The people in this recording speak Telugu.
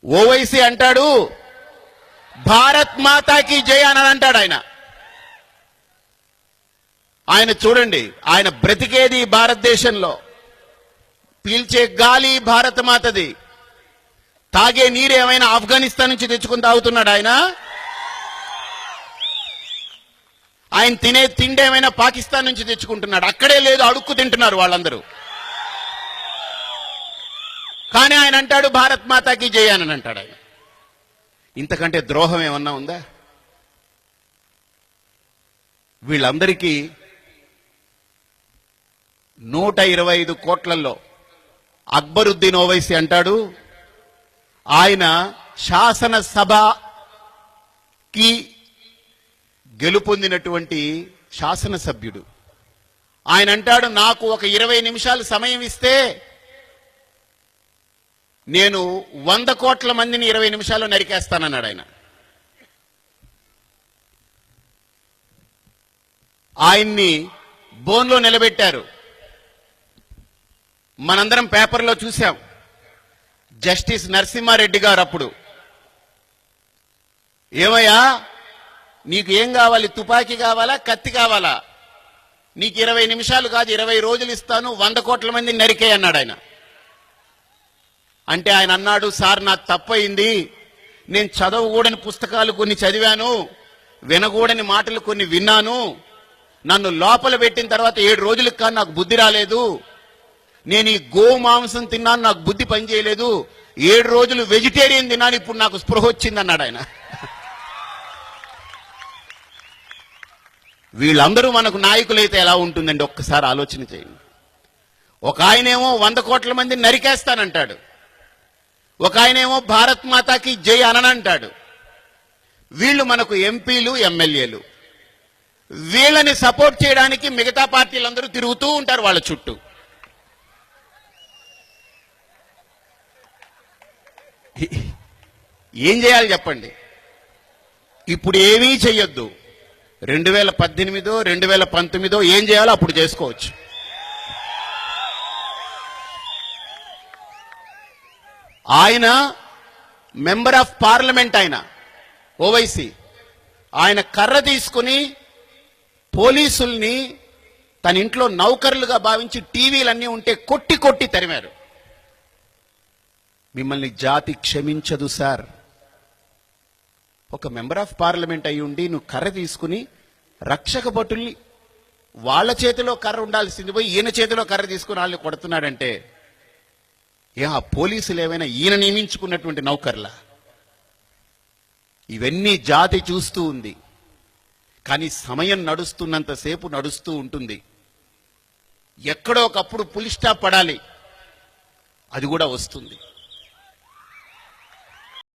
ఓవైసీ అంటాడు భారత్ మాతాకి జై అని అంటాడు ఆయన. ఆయన చూడండి, ఆయన బ్రతికేది భారతదేశంలో, పీల్చే గాలి భారత మాతది, తాగే నీరు ఏమైనా ఆఫ్ఘనిస్తాన్ నుంచి తెచ్చుకుని తాగుతున్నాడు ఆయన. ఆయన తినే తిండి ఏమైనా పాకిస్తాన్ నుంచి తెచ్చుకుంటున్నాడు. అక్కడే లేదు, అడుక్కు తింటున్నారు వాళ్ళందరూ. కానీ ఆయన అంటాడు భారత్ మాతాకి జై అని అంటాడు ఆయన. ఇంతకంటే ద్రోహం ఏమన్నా ఉందా? వీళ్ళందరికీ 125 కోట్లలో అక్బరుద్దీన్ ఓవైసీ అంటాడు ఆయన శాసనసభకి గెలుపొందినటువంటి శాసనసభ్యుడు. ఆయన అంటాడు నాకు ఒక 20 నిమిషాలు సమయం ఇస్తే నేను 100 కోట్ల మందిని 20 నిమిషాల్లో నరికేస్తానన్నాడు ఆయన. ఆయన్ని బోన్లో నిలబెట్టారు. మనందరం పేపర్లో చూశాం. జస్టిస్ నరసింహారెడ్డి గారు అప్పుడు, ఏమయ్యా నీకు ఏం కావాలి, తుపాకీ కావాలా కత్తి కావాలా, నీకు 20 నిమిషాలు కాదు 20 రోజులు ఇస్తాను, 100 కోట్ల మందిని నరికే అన్నాడు ఆయన. అంటే ఆయన అన్నాడు, సార్ నాకు తప్పయింది, నేను చదవకూడని పుస్తకాలు కొన్ని చదివాను, వినకూడని మాటలు కొన్ని విన్నాను, నన్ను లోపల పెట్టిన తర్వాత 7 రోజులకు కానీ నాకు బుద్ధి రాలేదు, నేను ఈ గో మాంసం తిన్నాను నాకు బుద్ధి పనిచేయలేదు, 7 రోజులు వెజిటేరియన్ తిన్నాను ఇప్పుడు నాకు స్పృహ వచ్చింది అన్నాడు ఆయన. వీళ్ళందరూ మనకు నాయకులైతే ఎలా ఉంటుందండి ఒక్కసారి ఆలోచన చేయండి. ఒక ఆయనేమో 100 కోట్ల మందిని నరికేస్తానంటాడు, ఒక ఆయనేమో భారత్ మాతాకి జై అననంటాడు. వీళ్ళు మనకు ఎంపీలు ఎమ్మెల్యేలు. వీళ్ళని సపోర్ట్ చేయడానికి మిగతా పార్టీలందరూ తిరుగుతూ ఉంటారు వాళ్ళ చుట్టూ. ఏం చేయాలి చెప్పండి? ఇప్పుడు ఏమీ చెయ్యొద్దు. 2018 2019 ఏం చేయాలో అప్పుడు చేసుకోవచ్చు. ఆయన మెంబర్ ఆఫ్ పార్లమెంట్, ఆయన ఓవైసీ, ఆయన కర్ర తీసుకుని పోలీసుల్ని తన ఇంట్లో నౌకర్లుగా భావించి టీవీలన్నీ ఉంటే కొట్టి కొట్టి తరిమారు. మిమ్మల్ని జాతి క్షమించదు సార్. ఒక మెంబర్ ఆఫ్ పార్లమెంట్ అయి ఉండి నువ్వు కర్ర తీసుకుని రక్షక భటుల్ని, వాళ్ళ చేతిలో కర్ర ఉండాల్సింది పోయి ఈయన చేతిలో కర్ర తీసుకుని వాళ్ళని కొడుతున్నాడంటే ఆ పోలీసులు ఏమైనా ఈయన నియమించుకున్నటువంటి నౌకర్లా? ఇవన్నీ జాతి చూస్తూ ఉంది. కానీ సమయం నడుస్తున్నంతసేపు నడుస్తూ ఉంటుంది. ఎక్కడో ఒకప్పుడు పులి స్టాప్ పడాలి, అది కూడా వస్తుంది.